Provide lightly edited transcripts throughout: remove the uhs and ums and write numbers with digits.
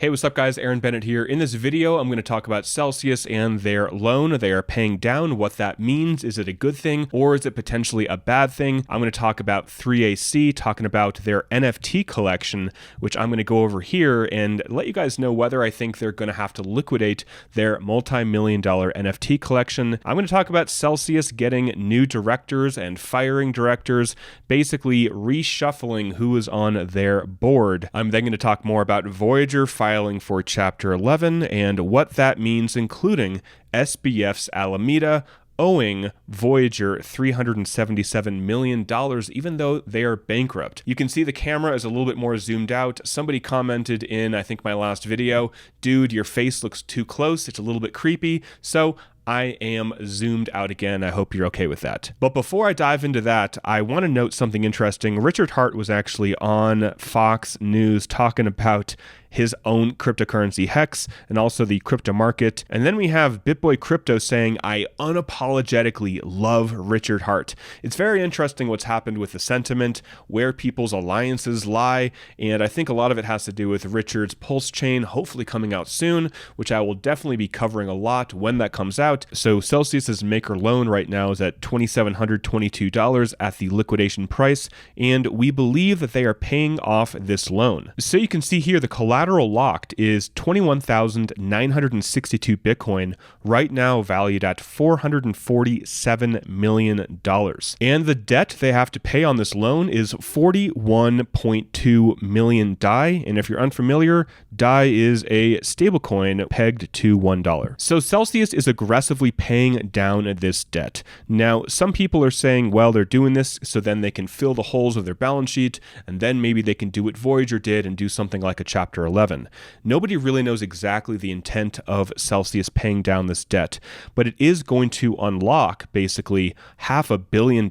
Hey, what's up guys? Aaron Bennett here. In this video, I'm going to talk about Celsius and their loan they are paying down, what that means. Is it a good thing or is it potentially a bad thing? I'm going to talk about 3AC, talking about their NFT collection, which I'm going to go over here and let you guys know whether I think they're going to have to liquidate their multi-million-dollar NFT collection. I'm going to talk about Celsius getting new directors and firing directors, basically reshuffling who is on their board. I'm then going to talk more about Voyager filing for Chapter 11 and what that means, including SBF's Alameda owing Voyager $377 million, even though they are bankrupt. You can see the camera is a little bit more zoomed out. Somebody commented in, I think, my last video, dude, your face looks too close. It's a little bit creepy. So I am zoomed out again. I hope you're okay with that. But before I dive into that, I want to note something interesting. Richard Hart was actually on Fox News talking about his own cryptocurrency Hex and also the crypto market. And then we have BitBoy Crypto saying, I unapologetically love Richard Hart. It's very interesting what's happened with the sentiment, where people's alliances lie. And I think a lot of it has to do with Richard's Pulse chain, hopefully coming out soon, which I will definitely be covering a lot when that comes out. So Celsius's maker loan right now is at $2,722 at the liquidation price. And we believe that they are paying off this loan. So you can see here the collateral locked is 21,962 Bitcoin, right now valued at $447 million. And the debt they have to pay on this loan is 41.2 million DAI. And if you're unfamiliar, DAI is a stablecoin pegged to $1. So Celsius is aggressively paying down this debt. Now, some people are saying, well, they're doing this so then they can fill the holes of their balance sheet, and then maybe they can do what Voyager did and do something like a Chapter 11. Nobody really knows exactly the intent of Celsius paying down this debt, but it is going to unlock basically $500 million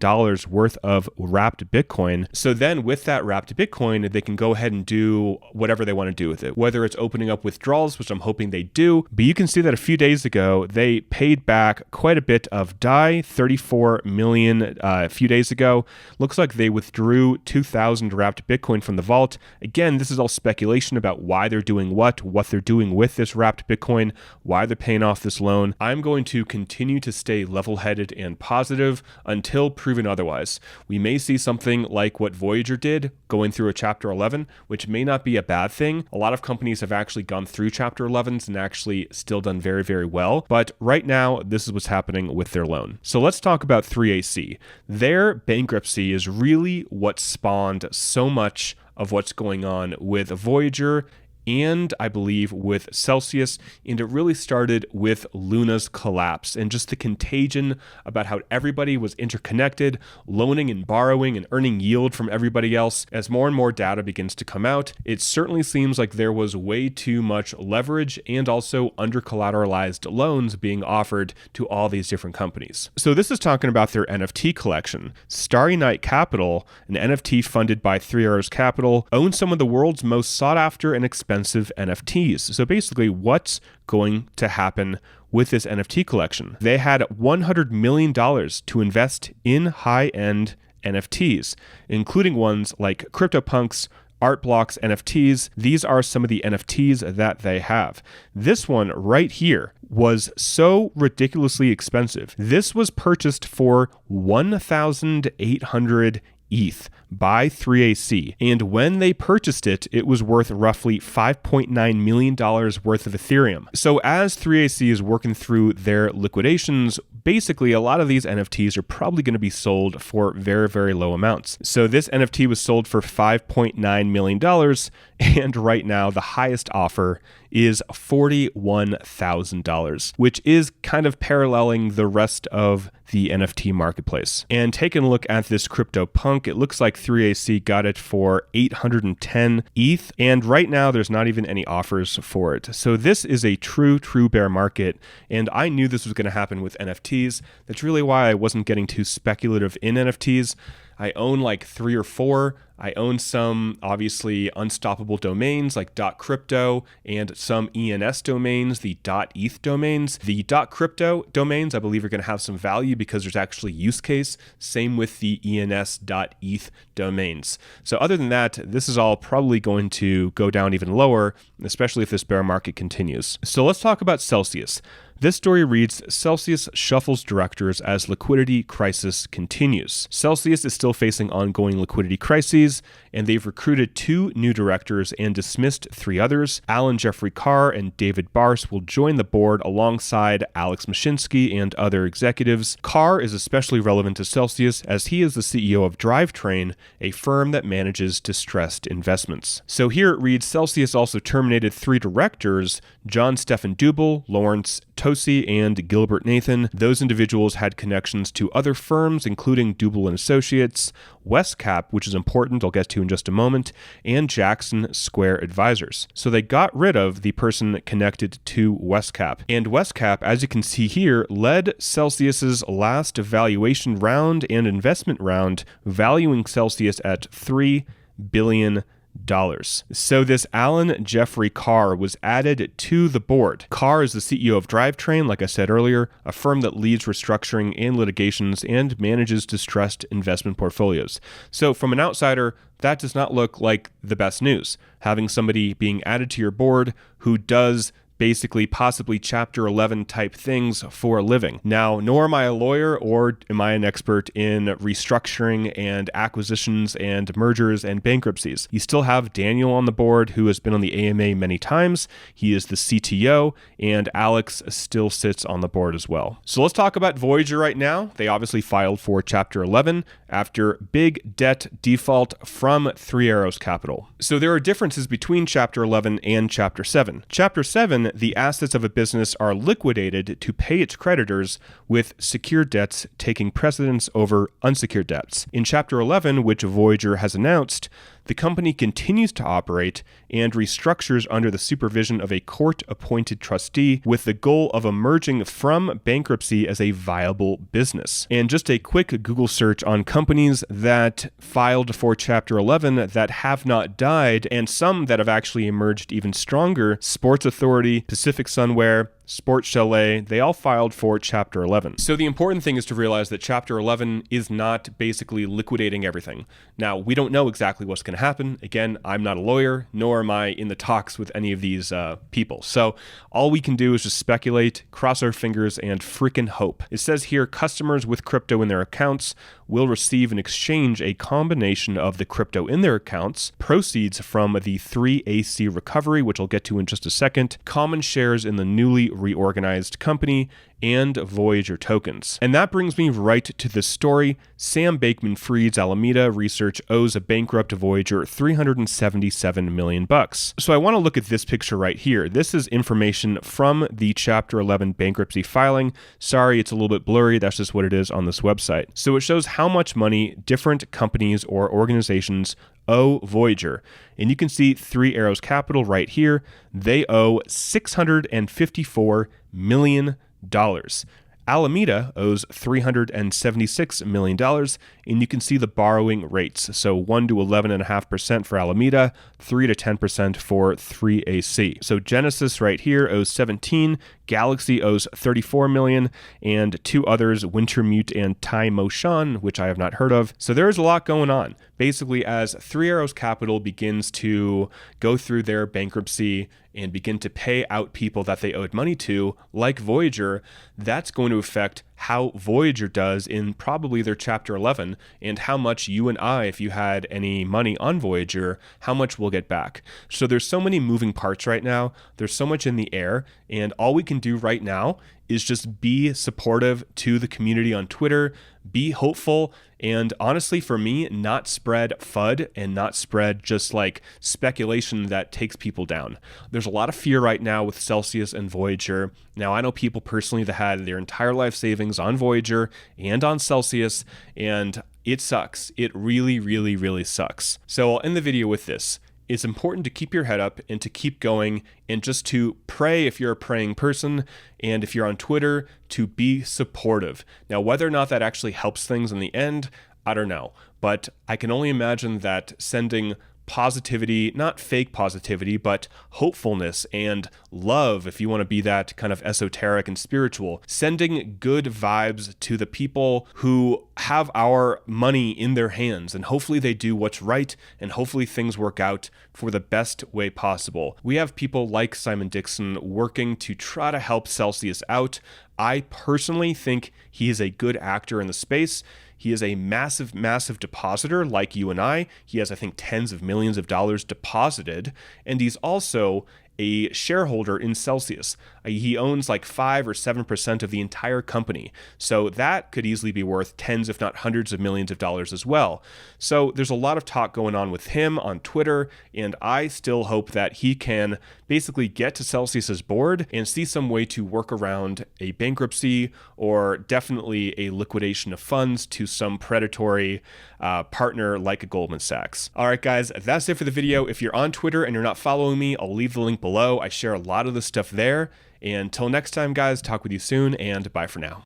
worth of wrapped Bitcoin. So then with that wrapped Bitcoin, they can go ahead and do whatever they want to do with it, whether it's opening up withdrawals, which I'm hoping they do. But you can see that a few days ago, they paid back quite a bit of DAI, 34 million a few days ago. Looks like they withdrew 2,000 wrapped Bitcoin from the vault. Again, this is all speculation about why they're doing what they're doing with this wrapped Bitcoin, why they're paying off this loan. I'm going to continue to stay level-headed and positive until proven otherwise. We may see something like what Voyager did, going through a Chapter 11, which may not be a bad thing. A lot of companies have actually gone through Chapter 11s and actually still done very, very well. But right now, this is what's happening with their loan. So let's talk about 3AC. Their bankruptcy is really what spawned so much of what's going on with Voyager and I believe with Celsius, and it really started with Luna's collapse and just the contagion about how everybody was interconnected, loaning and borrowing and earning yield from everybody else. As more and more data begins to come out, it certainly seems like there was way too much leverage and also under-collateralized loans being offered to all these different companies. So this is talking about their NFT collection. Starry Night Capital, an NFT funded by 3 Arrows Capital, owns some of the world's most sought-after and expensive NFTs. So basically, what's going to happen with this NFT collection? They had $100 million to invest in high-end NFTs, including ones like CryptoPunks, Artblocks NFTs. These are some of the NFTs that they have. This one right here was so ridiculously expensive. This was purchased for 1,800 ETH by 3AC. And when they purchased it, it was worth roughly $5.9 million worth of Ethereum. So as 3AC is working through their liquidations, basically a lot of these NFTs are probably going to be sold for very, very low amounts. So this NFT was sold for $5.9 million. And right now the highest offer is $41,000, which is kind of paralleling the rest of the NFT marketplace. And taking a look at this CryptoPunk, it looks like 3AC got it for 810 ETH, and right now there's not even any offers for it. So this is a true bear market, and I knew this was going to happen with NFTs. That's really why I wasn't getting too speculative in NFTs. I own like 3 or 4. I own some obviously unstoppable domains like .crypto and some ENS domains, the .eth domains. The .crypto domains I believe are going to have some value because there's actually use case. Same with the ENS.eth domains. So other than that, this is all probably going to go down even lower, especially if this bear market continues. So let's talk about Celsius. This story reads, Celsius shuffles directors as liquidity crisis continues. Celsius is still facing ongoing liquidity crises, and they've recruited 2 new directors and dismissed 3 others. Alan Jeffrey Carr and David Barse will join the board alongside Alex Mashinsky and other executives. Carr is especially relevant to Celsius as he is the CEO of Drivetrain, a firm that manages distressed investments. So here it reads, Celsius also terminated 3 directors, John Stephen Dubel, Lawrence Tosi, and Gilbert Nathan. Those individuals had connections to other firms, including Dubel and Associates, Westcap, which is important, I'll get to in just a moment, and Jackson Square Advisors. So they got rid of the person connected to Westcap. And Westcap, as you can see here, led Celsius's last valuation round and investment round, valuing Celsius at $3 billion. So this Alan Jeffrey Carr was added to the board. Carr is the CEO of Drivetrain, like I said earlier, a firm that leads restructuring and litigations and manages distressed investment portfolios. So from an outsider, that does not look like the best news. Having somebody being added to your board who does basically possibly Chapter 11 type things for a living. Now, nor am I a lawyer or am I an expert in restructuring and acquisitions and mergers and bankruptcies. You still have Daniel on the board, who has been on the AMA many times. He is the CTO, and Alex still sits on the board as well. So let's talk about Voyager right now. They obviously filed for Chapter 11 after big debt default from Three Arrows Capital. So there are differences between Chapter 11 and Chapter 7. Chapter 7, the assets of a business are liquidated to pay its creditors, with secured debts taking precedence over unsecured debts. In Chapter 11, which Voyager has announced, the company continues to operate and restructures under the supervision of a court-appointed trustee with the goal of emerging from bankruptcy as a viable business. And just a quick Google search on companies that filed for Chapter 11 that have not died, and some that have actually emerged even stronger: Sports Authority, Pacific Sunwear, Sports Chalet, they all filed for Chapter 11. So the important thing is to realize that Chapter 11 is not basically liquidating everything. Now, we don't know exactly what's going to happen. Again, I'm not a lawyer, nor am I in the talks with any of these people. So all we can do is just speculate, cross our fingers, and freaking hope. It says here, customers with crypto in their accounts will receive in exchange a combination of the crypto in their accounts, proceeds from the 3AC recovery, which I'll get to in just a second, common shares in the newly reorganized company, and Voyager tokens. And that brings me right to this story. Sam Bankman-Fried's Alameda research owes a bankrupt Voyager $377 million. So I want to look at this picture right here. This is information from the Chapter 11 bankruptcy filing. Sorry, it's a little bit blurry. That's just what it is on this website. So it shows how much money different companies or organizations owe Voyager. And you can see Three Arrows Capital right here. They owe $654 million. Alameda owes $376 million, and you can see the borrowing rates. So 1 to 11.5% for Alameda, 3 to 10% for 3AC. So Genesis right here owes 17, Galaxy owes 34 million, and 2 others, Wintermute and Tai Moshan, which I have not heard of. So there's a lot going on. Basically, as Three Arrows Capital begins to go through their bankruptcy and begin to pay out people that they owed money to, like Voyager, that's going to affect how Voyager does in probably their Chapter 11, and how much you and I, if you had any money on Voyager, how much we'll get back. So there's so many moving parts right now. There's so much in the air, and all we can do right now is just be supportive to the community on Twitter, be hopeful, and honestly, for me, not spread FUD and not spread just like speculation that takes people down. There's a lot of fear right now with Celsius and Voyager. Now, I know people personally that had their entire life savings on Voyager and on Celsius, and it sucks. It really, really, really sucks. So I'll end the video with this. It's important to keep your head up and to keep going, and just to pray if you're a praying person, and if you're on Twitter, to be supportive. Now, whether or not that actually helps things in the end, I don't know. But I can only imagine that sending positivity, not fake positivity, but hopefulness and love, if you want to be that kind of esoteric and spiritual, sending good vibes to the people who have our money in their hands, and hopefully they do what's right, and hopefully things work out for the best way possible. We have people like Simon Dixon working to try to help Celsius out. I personally think he is a good actor in the space. He is a massive, massive depositor like you and I. He has, I think, tens of millions of dollars deposited. And he's also a shareholder in Celsius. He owns like 5 or 7% of the entire company. So that could easily be worth tens, if not hundreds of millions of dollars as well. So there's a lot of talk going on with him on Twitter, and I still hope that he can basically get to Celsius's board and see some way to work around a bankruptcy or definitely a liquidation of funds to some predatory partner like a Goldman Sachs. All right, guys, that's it for the video. If you're on Twitter and you're not following me, I'll leave the link below. I share a lot of the stuff there. And until next time, guys, talk with you soon, and bye for now.